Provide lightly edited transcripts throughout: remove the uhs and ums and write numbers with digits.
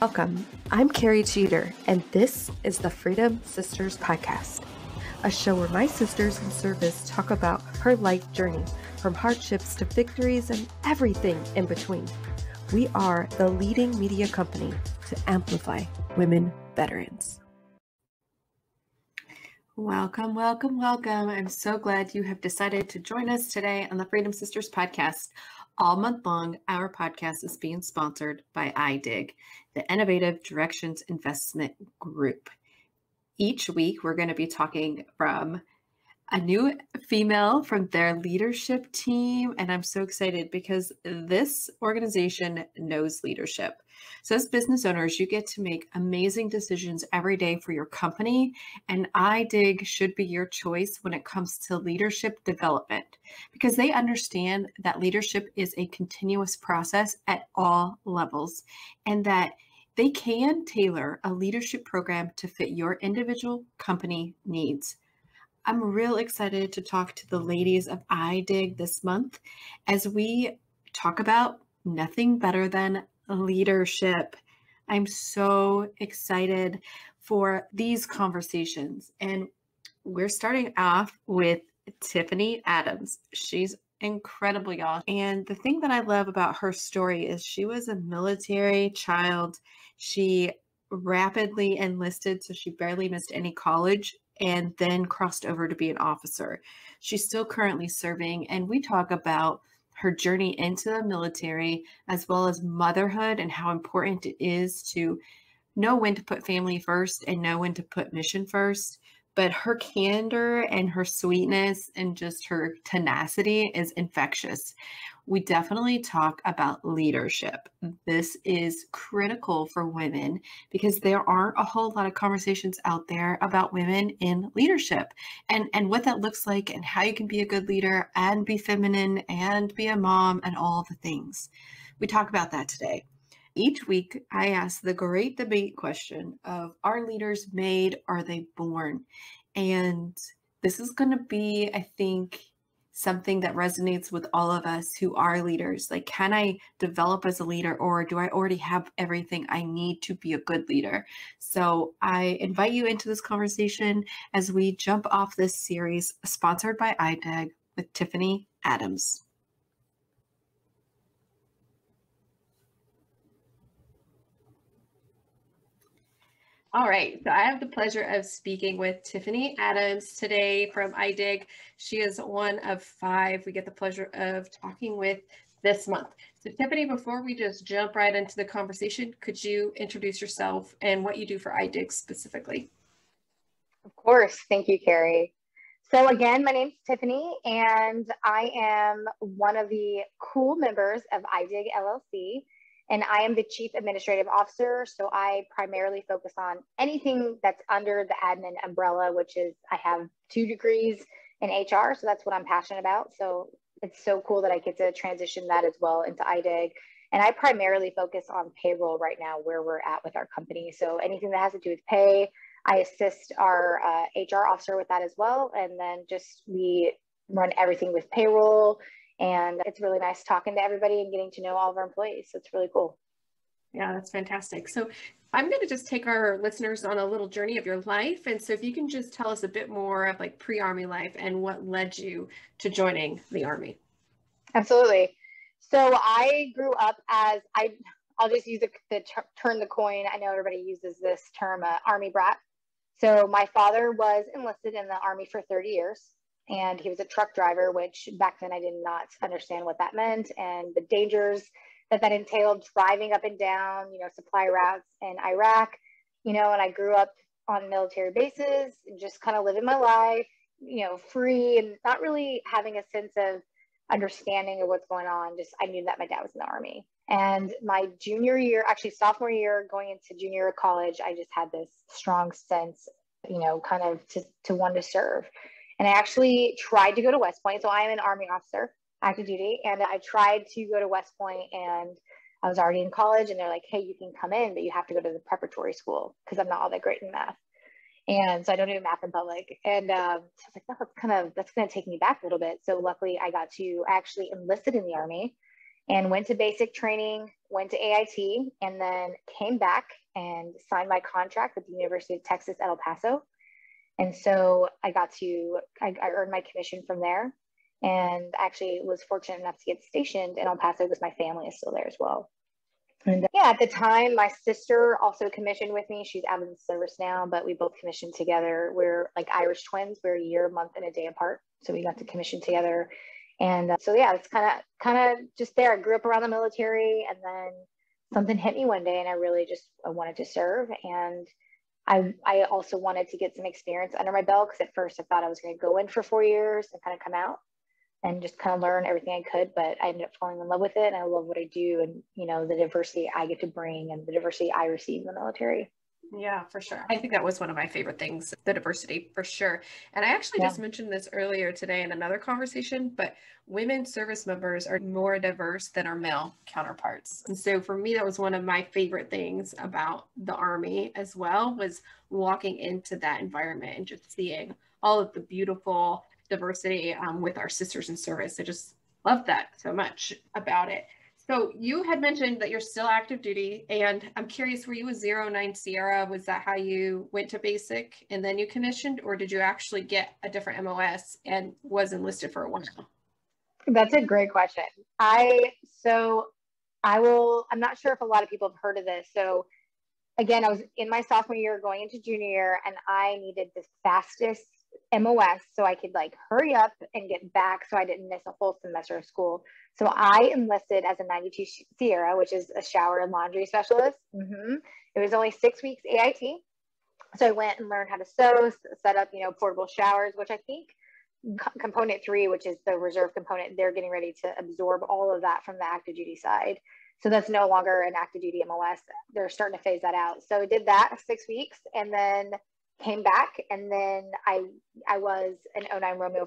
Welcome. I'm Carrie Jeter, and this is the Freedom Sisters Podcast, a show where my sisters in service talk about her life journey, from hardships to victories and everything in between. We are the leading media company to amplify women veterans. Welcome, welcome, welcome. I'm so glad you have decided to join us today on the Freedom Sisters Podcast. All month long, our podcast is being sponsored by iDIG, the Innovative Directions Investment Group. Each week, we're going to be talking from a new female from their leadership team. And I'm so excited because this organization knows leadership. So as business owners, you get to make amazing decisions every day for your company. And iDIG should be your choice when it comes to leadership development, because they understand that leadership is a continuous process at all levels, and that they can tailor a leadership program to fit your individual company needs. I'm real excited to talk to the ladies of iDIG this month as we talk about nothing better than leadership. I'm so excited for these conversations. And we're starting off with Tiffany Adams. She's incredible, y'all. And the thing that I love about her story is she was a military child. She rapidly enlisted, so she barely missed any college, and then crossed over to be an officer. She's still currently serving, and we talk about her journey into the military, as well as motherhood and how important it is to know when to put family first and know when to put mission first. But her candor and her sweetness and just her tenacity is infectious. We definitely talk about leadership. This is critical for women because there aren't a whole lot of conversations out there about women in leadership and what that looks like and how you can be a good leader and be feminine and be a mom and all the things. We talk about that today. Each week, I ask the great debate question of, are leaders made, are they born? And this is going to be, I think, something that resonates with all of us who are leaders. Like, can I develop as a leader, or do I already have everything I need to be a good leader? So I invite you into this conversation as we jump off this series sponsored by iDIG with Tiffany Adams. All right, so I have the pleasure of speaking with Tiffany Adams today from iDIG. She is one of 5 we get the pleasure of talking with this month. So Tiffany, before we just jump right into the conversation, could you introduce yourself and what you do for iDIG specifically? Of course. Thank you, Carrie. So again, my name's Tiffany, and I am one of the cool members of iDIG LLC. And I am the Chief Administrative Officer, so I primarily focus on anything that's under the admin umbrella, which is, I have 2 degrees in HR, so that's what I'm passionate about. So it's so cool that I get to transition that as well into iDIG. And I primarily focus on payroll right now, where we're at with our company. So anything that has to do with pay, I assist our HR officer with that as well. And then just we run everything with payroll. And it's really nice talking to everybody and getting to know all of our employees. So it's really cool. Yeah, that's fantastic. So I'm going to just take our listeners on a little journey of your life. And so if you can just tell us a bit more of like pre-Army life and what led you to joining the Army. Absolutely. So I grew up as, I'll just use the turn the coin. I know everybody uses this term, Army brat. So my father was enlisted in the Army for 30 years. And he was a truck driver, which back then I did not understand what that meant and the dangers that entailed, driving up and down, supply routes in Iraq, and I grew up on military bases and just kind of living my life, free and not really having a sense of understanding of what's going on. Just, I knew that my dad was in the Army. And my junior year, actually sophomore year, going into junior year of college, I just had this strong sense, kind of to want to serve. And I actually tried to go to West Point. So I am an Army officer, active duty. And I tried to go to West Point, and I was already in college, and they're like, hey, you can come in, but you have to go to the preparatory school because I'm not all that great in math. And so I don't do math in public. And so I was like, no, that's going to take me back a little bit. So luckily I got to actually enlisted in the Army. and went to basic training, went to AIT, and then came back and signed my contract with the University of Texas at El Paso. And so I earned my commission from there, and actually was fortunate enough to get stationed in El Paso because my family is still there as well. And yeah, at the time, my sister also commissioned with me. She's out of the service now, but we both commissioned together. We're like Irish twins. We're a year, a month, and a day apart. So we got to commission together. And so, yeah, it's kind of just there. I grew up around the military, and then something hit me one day, and I wanted to serve. And I also wanted to get some experience under my belt, because at first I thought I was going to go in for 4 years and kind of come out and just kind of learn everything I could, but I ended up falling in love with it, and I love what I do, and the diversity I get to bring and the diversity I receive in the military. Yeah, for sure. I think that was one of my favorite things, the diversity, for sure. And I actually just mentioned this earlier today in another conversation, but women service members are more diverse than our male counterparts. And so for me, that was one of my favorite things about the Army as well, was walking into that environment and just seeing all of the beautiful diversity with our sisters in service. I just love that so much about it. So you had mentioned that you're still active duty, and I'm curious, were you a 09 Sierra? Was that how you went to basic and then you commissioned, or did you actually get a different MOS and was enlisted for a while? That's a great question. I'm not sure if a lot of people have heard of this. So again, I was in my sophomore year going into junior year, and I needed the fastest MOS so I could hurry up and get back so I didn't miss a whole semester of school. So I enlisted as a 92 Sierra, which is a shower and laundry specialist. It was only 6 weeks AIT. So I went and learned how to sew, set up, portable showers, which I think component 3, which is the reserve component, they're getting ready to absorb all of that from the active duty side. So that's no longer an active duty MOS. They're starting to phase that out. So I did that 6 weeks and then came back. And then I was an 09 Romeo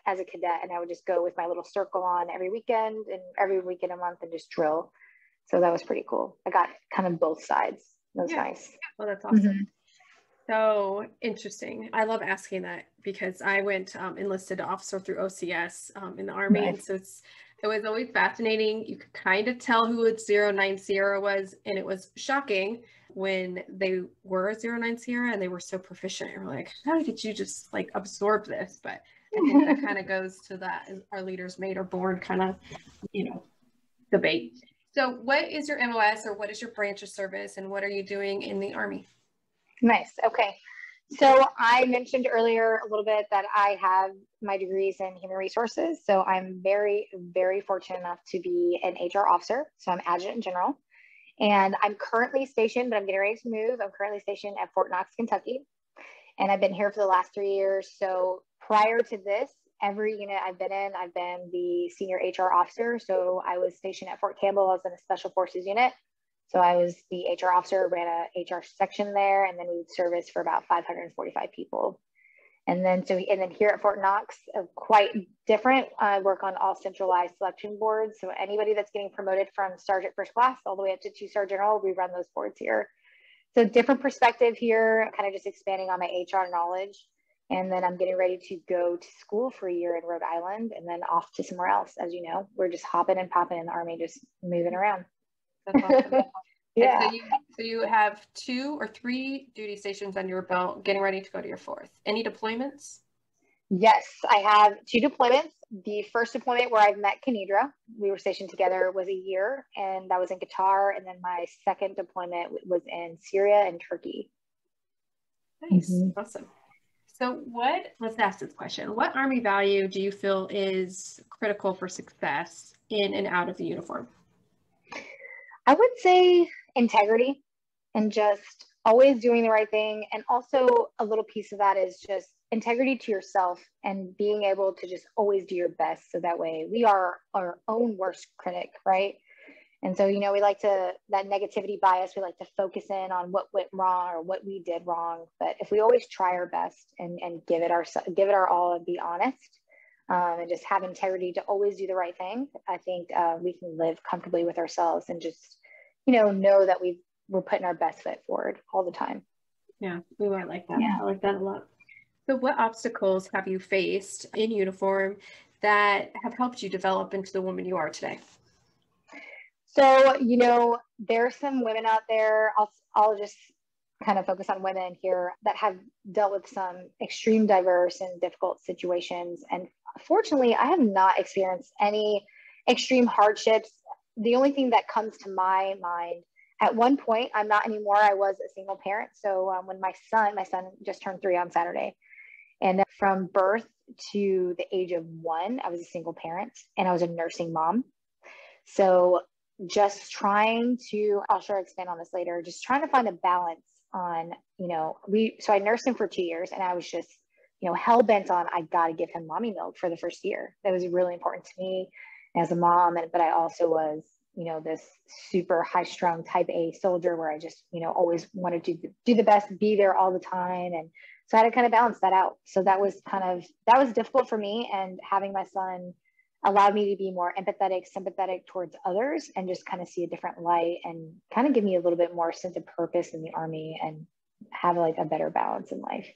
as a cadet. And I would just go with my little circle on every weekend a month and just drill. So that was pretty cool. I got kind of both sides. That was nice. Well, that's awesome. So interesting. I love asking that because I went enlisted officer through OCS in the Army. Nice. And so it was always fascinating. You could kind of tell who a 09 Sierra was, and it was shocking when they were a 09 Sierra and they were so proficient. And we're like, how did you just absorb this? But I think that kind of goes to that our leaders made or born kind of, debate. So what is your MOS, or what is your branch of service, and what are you doing in the Army? Nice. Okay. So I mentioned earlier a little bit that I have my degrees in human resources. So I'm very, very fortunate enough to be an HR officer. So I'm adjutant general, and I'm currently stationed, but I'm getting ready to move. I'm currently stationed at Fort Knox, Kentucky, and I've been here for the last 3 years. So prior to this, every unit I've been in, I've been the senior HR officer. So I was stationed at Fort Campbell. I was in a special forces unit. So I was the HR officer, ran a HR section there, and then we would service for about 545 people. And then here at Fort Knox, quite different. I work on all centralized selection boards. So anybody that's getting promoted from sergeant first class all the way up to 2-star general, we run those boards here. So different perspective here, kind of just expanding on my HR knowledge. And then I'm getting ready to go to school for a year in Rhode Island, and then off to somewhere else. As you know, we're just hopping and popping in the Army, just moving around. That's awesome. Yeah. So you have 2 or 3 duty stations on your belt, getting ready to go to your 4th. Any deployments? Yes, I have 2 deployments. The first deployment where I've met Kenidra, we were stationed together, was a year, and that was in Qatar. And then my second deployment was in Syria and Turkey. Nice. Awesome. So let's ask this question. What Army value do you feel is critical for success in and out of the uniform? I would say integrity and just always doing the right thing. And also a little piece of that is just integrity to yourself and being able to just always do your best. So that way we are our own worst critic, right? And so, we like that negativity bias, we like to focus in on what went wrong or what we did wrong. But if we always try our best and give it our all and be honest, and just have integrity to always do the right thing, I think we can live comfortably with ourselves and just, know that we're putting our best foot forward all the time. Yeah, I like that. Yeah. I like that a lot. So what obstacles have you faced in uniform that have helped you develop into the woman you are today? So, there's some women out there. I'll just kind of focus on women here that have dealt with some extreme diverse and difficult situations. And fortunately, I have not experienced any extreme hardships. The only thing that comes to my mind, at one point, I'm not anymore. I was a single parent. So when my son just turned 3 on Saturday. And from birth to the age of 1, I was a single parent and I was a nursing mom. So just trying to, I'll sure expand on this later, just trying to find a balance on, so I nursed him for 2 years and I was just, hell bent on, I got to give him mommy milk for the first year. That was really important to me as a mom. But I also was, this super high strung type A soldier where I just, always wanted to do the best, be there all the time. And so I had to kind of balance that out. So that was difficult for me. And having my son allowed me to be more empathetic, sympathetic towards others and just kind of see a different light and kind of give me a little bit more sense of purpose in the Army and have like a better balance in life.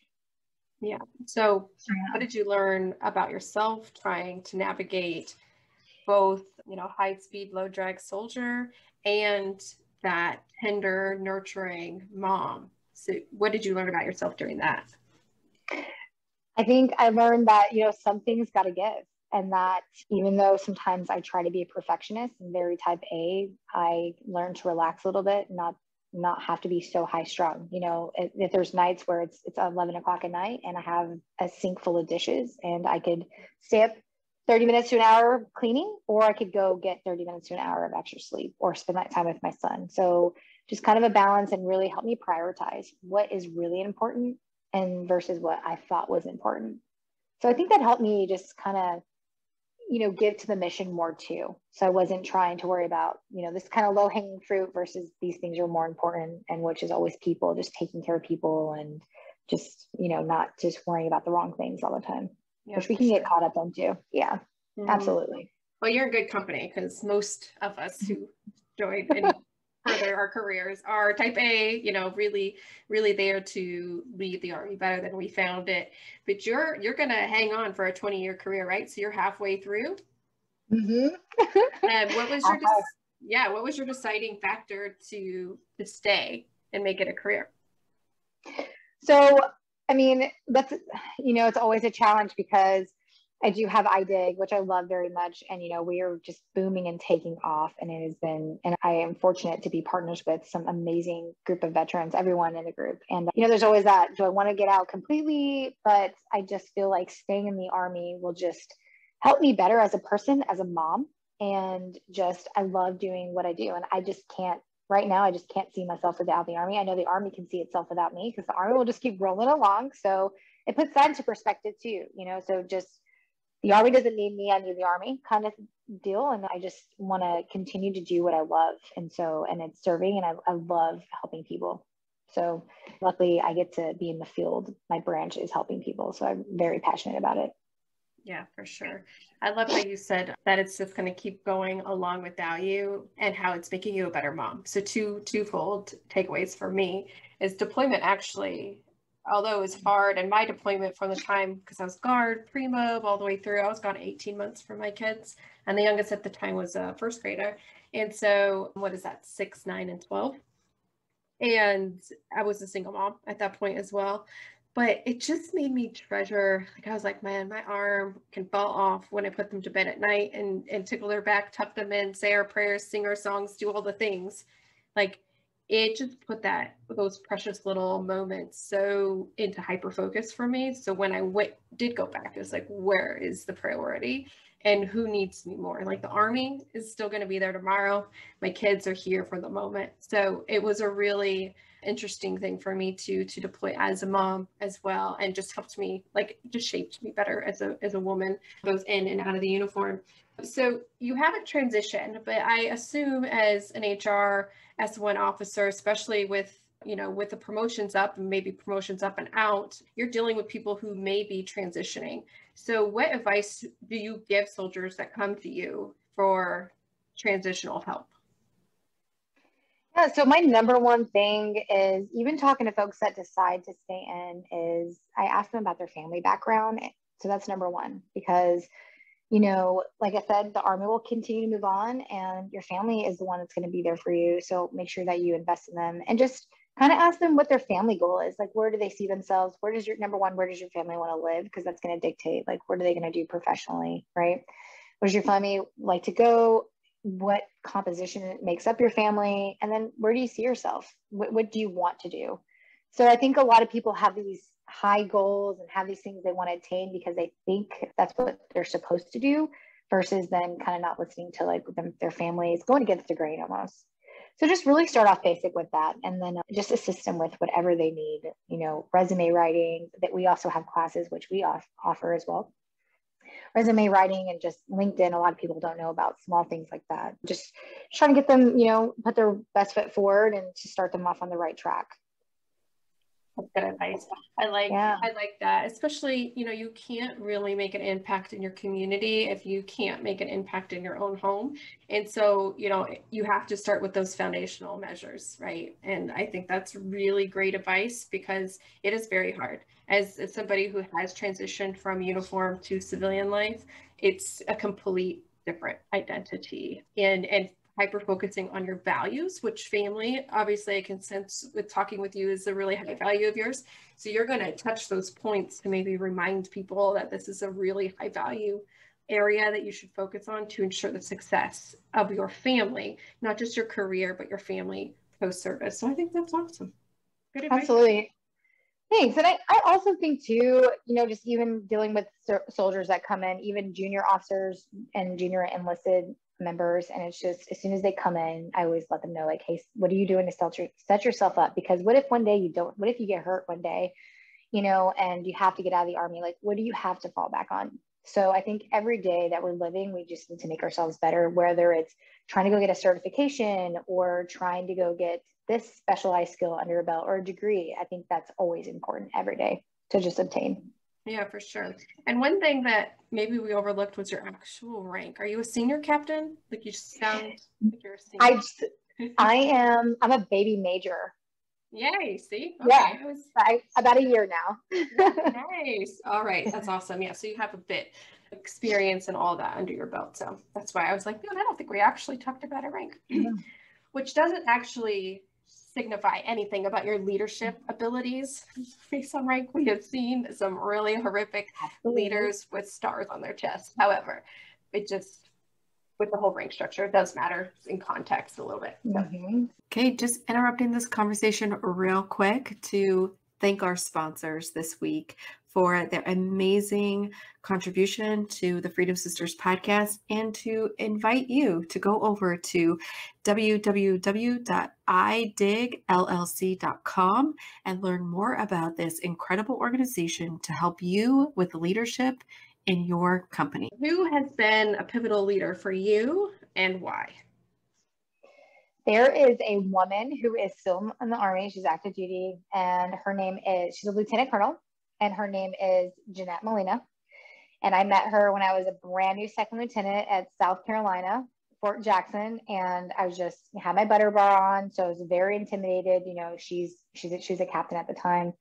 Yeah. So what did you learn about yourself trying to navigate both, high speed, low drag soldier and that tender, nurturing mom? So what did you learn about yourself during that? I think I learned that, some things got to give. And that even though sometimes I try to be a perfectionist and very type A, I learned to relax a little bit, not have to be so high strung. If there's nights where it's 11 o'clock at night and I have a sink full of dishes and I could stay up 30 minutes to an hour cleaning, or I could go get 30 minutes to an hour of extra sleep or spend that time with my son. So just kind of a balance and really help me prioritize what is really important and versus what I thought was important. So I think that helped me just kind of, give to the mission more too. So I wasn't trying to worry about, this kind of low hanging fruit versus these things are more important, and which is always people, just taking care of people and just, not just worrying about the wrong things all the time, which we can get caught up in too. Yeah, absolutely. Well, you're in good company because most of us who join and further our careers are type A, really, really there to lead the Army better than we found it. But you're going to hang on for a 20-year career, right? So you're halfway through. Mm-hmm. And what was your deciding factor to stay and make it a career? So, I mean, that's, it's always a challenge because I do have iDIG, which I love very much. And, we are just booming and taking off. And and I am fortunate to be partners with some amazing group of veterans, everyone in the group. And, there's always that, do I want to get out completely? But I just feel like staying in the Army will just help me better as a person, as a mom. And I love doing what I do. And right now, I just can't see myself without the Army. I know the Army can see itself without me because the Army will just keep rolling along. So it puts that into perspective too, so just, the Army doesn't need me, I need the Army kind of deal. And I just want to continue to do what I love. And it's serving, and I love helping people. So luckily I get to be in the field. My branch is helping people. So I'm very passionate about it. Yeah, for sure. I love how you said that it's just going to keep going along without you and how it's making you a better mom. So twofold takeaways for me is deployment actually, although it was hard, and my deployment from the time, because I was guard, pre-mob, all the way through, I was gone 18 months for my kids. And the youngest at the time was a first grader. And so what is that, 6, 9, and 12? And I was a single mom at that point as well. But it just made me treasure, I was like, man, my arm can fall off when I put them to bed at night and tickle their back, tuck them in, say our prayers, sing our songs, do all the things. It just put those precious little moments so into hyper focus for me. So when I did go back, it was like, where is the priority and who needs me more? The Army is still going to be there tomorrow. My kids are here for the moment. So it was a really interesting thing for me to deploy as a mom as well, and just helped me, just shaped me better as a woman, goes in and out of the uniform. So you haven't transitioned, but I assume as an HR S1 officer, especially with the promotions up and maybe promotions up and out, you're dealing with people who may be transitioning. So what advice do you give soldiers that come to you for transitional help? Yeah, so my number one thing is, even talking to folks that decide to stay in, is I ask them about their family background. So that's number one, because you know, like I said, the Army will continue to move on, and your family is the one that's going to be there for you. So make sure that you invest in them, and just kind of ask them what their family goal is. Like, where do they see themselves? Where does your, number one, where does your family want to live? Because that's going to dictate, like, what are they going to do professionally, right? Where does your family like to go? What composition makes up your family? And then where do you see yourself? What do you want to do? So I think a lot of people have these high goals and have these things they want to attain because they think that's what they're supposed to do, versus then kind of not listening to like their families, going against the grain almost. So just really start off basic with that, and then just assist them with whatever they need, you know, resume writing. That we also have classes which we offer as well. Resume writing and just LinkedIn. A lot of people don't know about small things like that. Just trying to get them, you know, put their best foot forward and to start them off on the right track. That's good advice. I like that, especially, you know, you can't really make an impact in your community if you can't make an impact in your own home. And so, you know, you have to start with those foundational measures, right? And I think that's really great advice, because it is very hard. As somebody who has transitioned from uniform to civilian life, it's a complete different identity, and hyper focusing on your values, which family, obviously I can sense with talking with you, is a really high value of yours. So you're going to touch those points to maybe remind people that this is a really high value area that you should focus on to ensure the success of your family, not just your career, but your family post-service. So I think that's awesome. Good advice. Absolutely. Thanks. And I also think too, you know, just even dealing with soldiers that come in, even junior officers and junior enlisted members, and it's just, as soon as they come in, I always let them know, like, hey, what are you doing to set yourself up? Because what if one day you don't, what if you get hurt one day, you know, and you have to get out of the Army? Like, what do you have to fall back on? So I think every day that we're living, we just need to make ourselves better, whether it's trying to go get a certification or trying to go get this specialized skill under your belt or a degree. I think that's always important every day to just obtain. Yeah, for sure. And one thing that maybe we overlooked was your actual rank. Are you a senior captain? Like, you just sound like you're a senior. I'm a baby major. Yay, see? Okay. Yeah, about a year now. Nice. All right, that's awesome. Yeah, so you have a bit of experience and all that under your belt. So that's why I was like, no, I don't think we actually talked about a rank, which doesn't actually signify anything about your leadership abilities based on rank. We have seen some really horrific leaders with stars on their chest. However, it just, with the whole rank structure, it does matter in context a little bit. So. Okay, just interrupting this conversation real quick to thank our sponsors this week for their amazing contribution to the Freedom Sisters podcast, and to invite you to go over to www.iDIGLLC.com and learn more about this incredible organization to help you with leadership in your company. Who has been a pivotal leader for you and why? There is a woman who is still in the Army. She's active duty, and her name is, she's a lieutenant colonel, and her name is Jeanette Molina. And I met her when I was a brand new second lieutenant at South Carolina, Fort Jackson. And I was just, had my butter bar on. So I was very intimidated. You know, she's a captain at the time.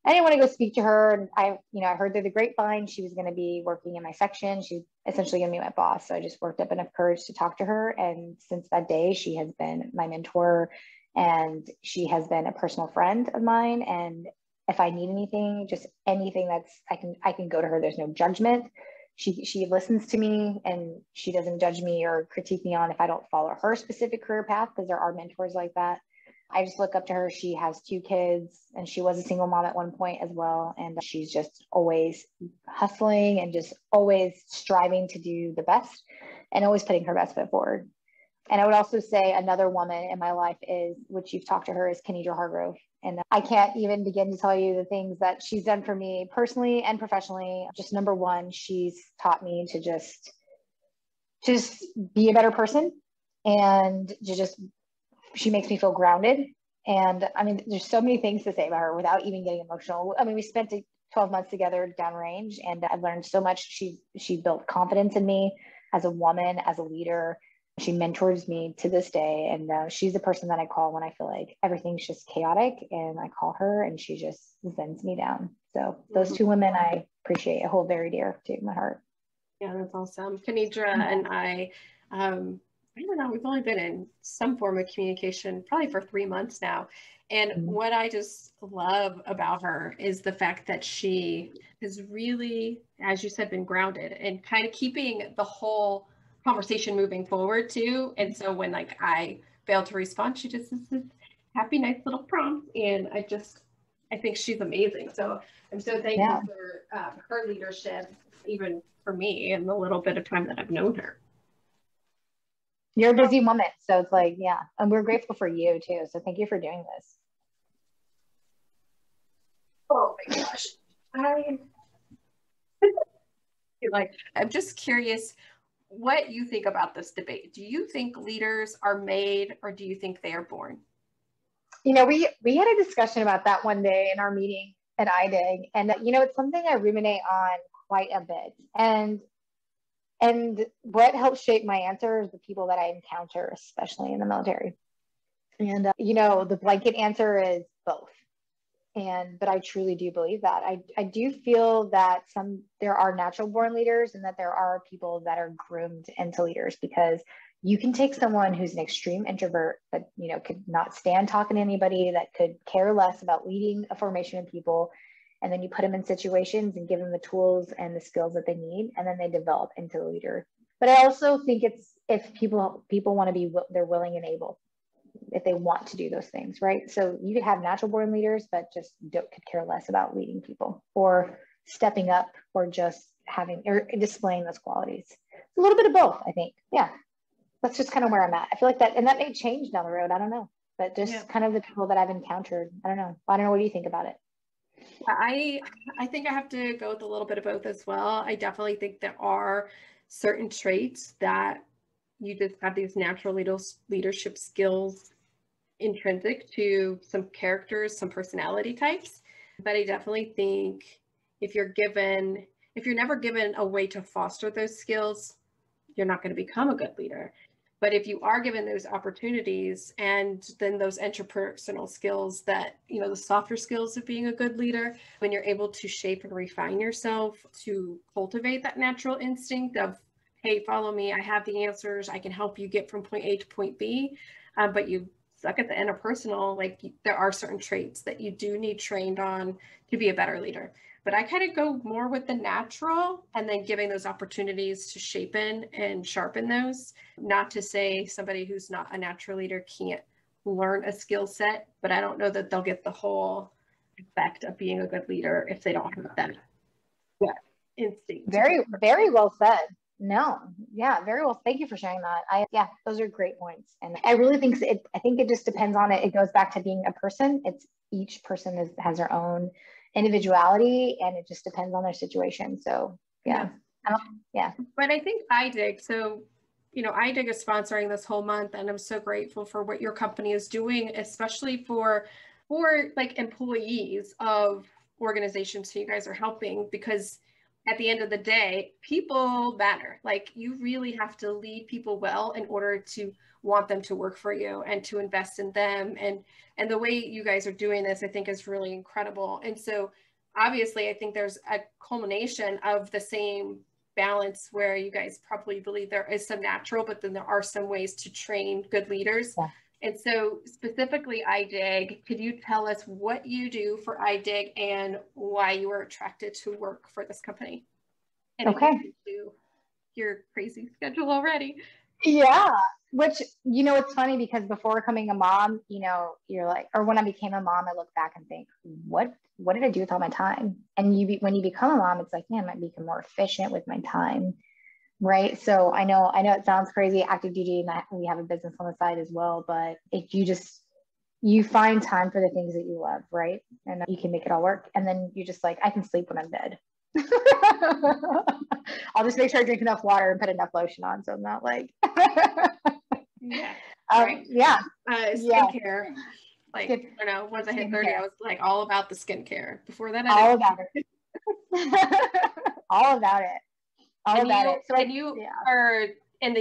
I didn't want to go speak to her. And I heard through the grapevine she was going to be working in my section. She's essentially going to be my boss. So I just worked up enough courage to talk to her. And since that day, she has been my mentor, and she has been a personal friend of mine. And if I need anything, just anything I can go to her. There's no judgment. She listens to me, and she doesn't judge me or critique me on if I don't follow her specific career path, because there are mentors like that. I just look up to her. She has 2 kids, and she was a single mom at one point as well. And she's just always hustling and just always striving to do the best and always putting her best foot forward. And I would also say another woman in my life is, which you've talked to her, is Kenedra Hargrove. And I can't even begin to tell you the things that she's done for me personally and professionally. Just number one, she's taught me to just be a better person, and to just, she makes me feel grounded. And I mean, there's so many things to say about her without even getting emotional. I mean, we spent 12 months together downrange, and I learned so much. She built confidence in me as a woman, as a leader. She mentors me to this day. And she's the person that I call when I feel like everything's just chaotic, and I call her and she just sends me down. So those 2 women I appreciate, I hold very dear to my heart. Yeah, that's awesome. Kenidra and I don't know, we've only been in some form of communication probably for 3 months now. And what I just love about her is the fact that she has really, as you said, been grounded and kind of keeping the whole conversation moving forward too. And so when like I failed to respond, she just is this happy, nice little prompt. And I think she's amazing. So I'm so thankful for her leadership, even for me in the little bit of time that I've known her. You're a busy woman. So it's like, yeah. And we're grateful for you too. So thank you for doing this. Oh my gosh. I'm just curious what you think about this debate. Do you think leaders are made or do you think they are born? You know, we had a discussion about that one day in our meeting at iDIG. And, you know, it's something I ruminate on quite a bit. And what helps shape my answer is the people that I encounter, especially in the military. And, you know, the blanket answer is both. But I truly do believe that. I do feel that there are natural born leaders and that there are people that are groomed into leaders, because you can take someone who's an extreme introvert that, you know, could not stand talking to anybody, that could care less about leading a formation of people. And then you put them in situations and give them the tools and the skills that they need, and then they develop into a leader. But I also think it's if people want to be, they're willing and able, if they want to do those things, right? So you could have natural born leaders, but just could care less about leading people or stepping up or just having or displaying those qualities. A little bit of both, I think. Yeah, that's just kind of where I'm at. I feel like that, and that may change down the road. I don't know, but just kind of the people that I've encountered. I don't know. What do you think about it? I think I have to go with a little bit of both as well. I definitely think there are certain traits that you just have these natural leadership skills intrinsic to some characters, some personality types. But I definitely think if you're never given a way to foster those skills, you're not going to become a good leader. But if you are given those opportunities and then those interpersonal skills that, you know, the softer skills of being a good leader, when you're able to shape and refine yourself to cultivate that natural instinct of, hey, follow me, I have the answers, I can help you get from point A to point B, but you suck at the interpersonal, like there are certain traits that you do need trained on to be a better leader. But I kind of go more with the natural and then giving those opportunities to shape and sharpen those. Not to say somebody who's not a natural leader can't learn a skill set, but I don't know that they'll get the whole effect of being a good leader if they don't have that instinct. Very, very well said. No, yeah, very well. Thank you for sharing that. Those are great points. And I really think I think it just depends on it. It goes back to being a person. Each person has their own individuality, and it just depends on their situation. So yeah. But I think iDIG, so, you know, iDIG is sponsoring this whole month, and I'm so grateful for what your company is doing, especially for like employees of organizations who you guys are helping, because at the end of the day, people matter. Like, you really have to lead people well in order to want them to work for you and to invest in them. And the way you guys are doing this, I think, is really incredible. And so obviously, I think there's a culmination of the same balance where you guys probably believe there is some natural, but then there are some ways to train good leaders. Yeah. And so specifically iDIG, could you tell us what you do for iDIG and why you were attracted to work for this company? And okay. Your crazy schedule already. Yeah, which, you know, it's funny because before becoming a mom, you know, you're like, or when I became a mom, I look back and think, what did I do with all my time? And when you become a mom, it's like, man, I might become more efficient with my time. Right. So I know it sounds crazy, active duty, and we have a business on the side as well, but if you find time for the things that you love, right? And you can make it all work. And then you're just like, I can sleep when I'm dead. I'll just make sure I drink enough water and put enough lotion on, so I'm not like skincare. Like, I don't know, once I hit 30, I was like all about the skincare. Before that, all about it. All about it. So you are in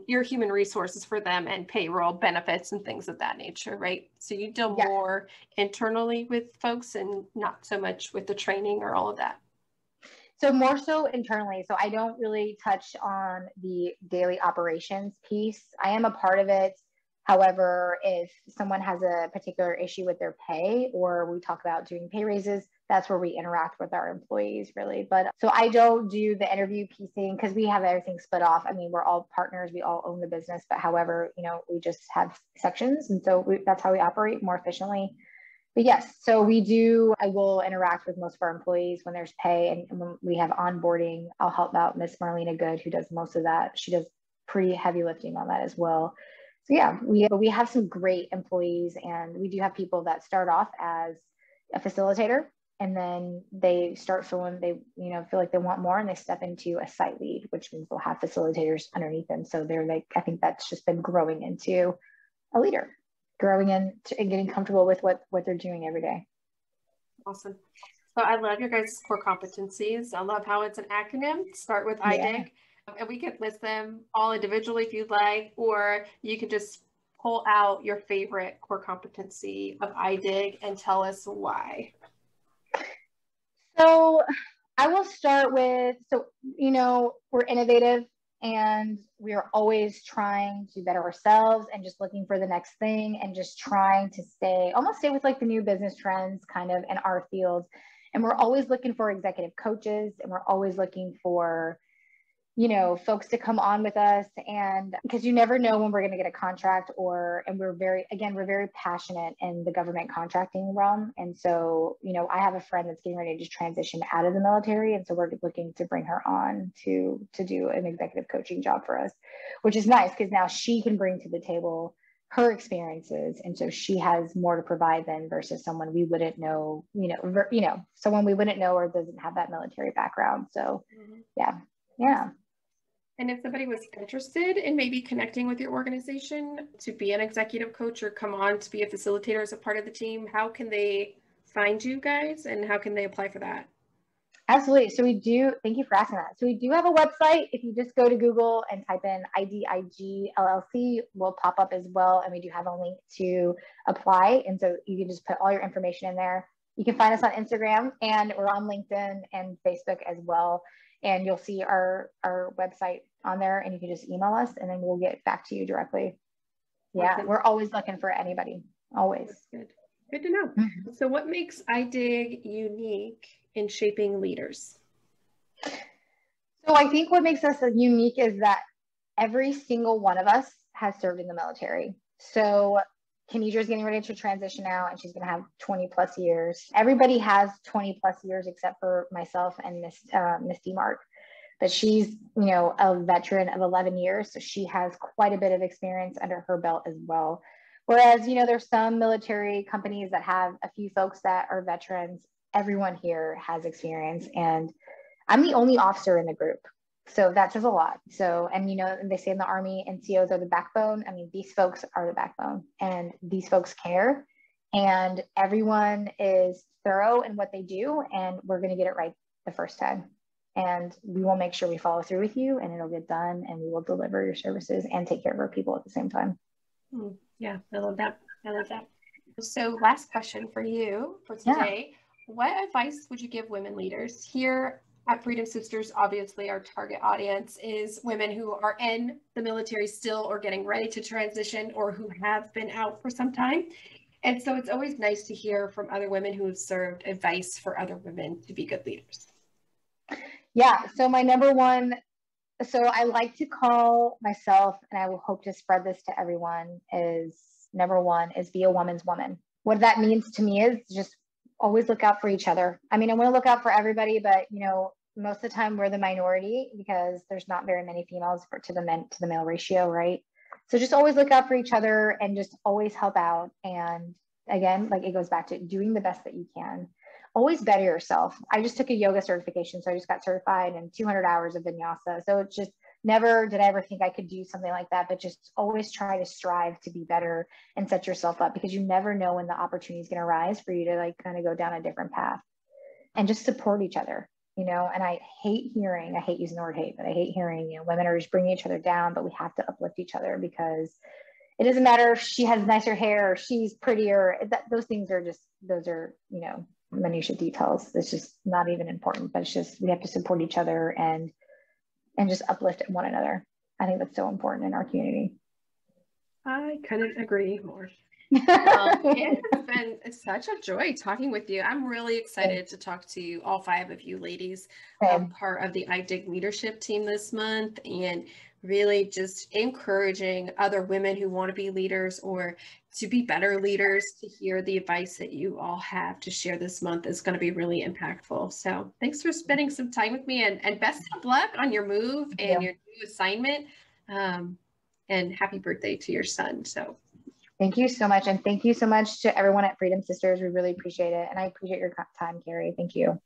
your human resources for them and payroll, benefits, and things of that nature, right? So you deal more internally with folks and not so much with the training or all of that. So more so internally. So I don't really touch on the daily operations piece. I am a part of it. However, if someone has a particular issue with their pay, or we talk about doing pay raises, that's where we interact with our employees, really. But so I don't do the interview piecing because we have everything split off. I mean, we're all partners, we all own the business, but however, we just have sections. And so that's how we operate more efficiently. But yes, so I will interact with most of our employees when there's pay, and when we have onboarding, I'll help out Miss Marlena Good, who does most of that. She does pretty heavy lifting on that as well. So yeah, we have some great employees, and we do have people that start off as a facilitator, and then they start feeling feel like they want more, and they step into a site lead, which means they'll have facilitators underneath them. So they're I think that's just been growing into a leader, growing into and getting comfortable with what they're doing every day. Awesome. So I love your guys' core competencies. I love how it's an acronym. Start with iDIG. And we could list them all individually if you'd like, or you can just pull out your favorite core competency of iDIG and tell us why. So I will start with, we're innovative, and we are always trying to better ourselves and just looking for the next thing, and just trying to stay with like the new business trends kind of in our field. And we're always looking for executive coaches, and we're always looking for folks to come on with us, and because you never know when we're going to get a contract, and we're very passionate in the government contracting realm. And so, I have a friend that's getting ready to transition out of the military. And so we're looking to bring her on to do an executive coaching job for us, which is nice because now she can bring to the table her experiences. And so she has more to provide than versus someone we wouldn't know, someone we wouldn't know or doesn't have that military background. So yeah. And if somebody was interested in maybe connecting with your organization to be an executive coach or come on to be a facilitator as a part of the team, how can they find you guys, and how can they apply for that? Absolutely. So thank you for asking that. So we do have a website. If you just go to Google and type in iDIG LLC, will pop up as well. And we do have a link to apply. And so you can just put all your information in there. You can find us on Instagram, and we're on LinkedIn and Facebook as well. And you'll see our website on there, and you can just email us, and then we'll get back to you directly. Yeah, we're always looking for anybody, always. That's good to know. Mm-hmm. So what makes iDIG unique in shaping leaders? So I think what makes us unique is that every single one of us has served in the military. So Kenidra's getting ready to transition out, and she's going to have 20 plus years. Everybody has 20 plus years except for myself and Miss D-Mark. But she's, a veteran of 11 years. So she has quite a bit of experience under her belt as well. Whereas, there's some military companies that have a few folks that are veterans. Everyone here has experience, and I'm the only officer in the group. So that says a lot. So, and they say in the Army, NCOs are the backbone. I mean, these folks are the backbone, and these folks care, and everyone is thorough in what they do, and we're going to get it right the first time. And we will make sure we follow through with you, and it'll get done, and we will deliver your services and take care of our people at the same time. Yeah, I love that. So last question for you for today. Yeah. What advice would you give women leaders? Here at Freedom Sisters, obviously our target audience is women who are in the military still, or getting ready to transition, or who have been out for some time. And so it's always nice to hear from other women who have served advice for other women to be good leaders. Yeah, so my number one, so I like to call myself, and I will hope to spread this to everyone, is number one is be a woman's woman. What that means to me is just always look out for each other. I mean, I want to look out for everybody, but most of the time we're the minority because there's not very many females to the male ratio, right? So just always look out for each other and just always help out. And again, like, it goes back to doing the best that you can. Always better yourself. I just took a yoga certification, so I just got certified in 200 hours of vinyasa. So it's just never did I ever think I could do something like that, but just always try to strive to be better and set yourself up, because you never know when the opportunity is going to rise for you to kind of go down a different path. And just support each other, and I hate using the word hate, but I hate hearing, women are just bringing each other down, but we have to uplift each other, because it doesn't matter if she has nicer hair or she's prettier. Those things are just, minutiae details. It's just not even important, but it's just, we have to support each other and just uplift one another. I think that's so important in our community. I couldn't agree more. It has been such a joy talking with you. I'm really excited to talk to all 5 of you ladies, part of the iDIG leadership team this month, and really just encouraging other women who want to be leaders or to be better leaders to hear the advice that you all have to share this month is going to be really impactful. So thanks for spending some time with me, and best of luck on your move and your new assignment. And happy birthday to your son. So thank you so much. And thank you so much to everyone at Freedom Sisters. We really appreciate it. And I appreciate your time, Carrie. Thank you.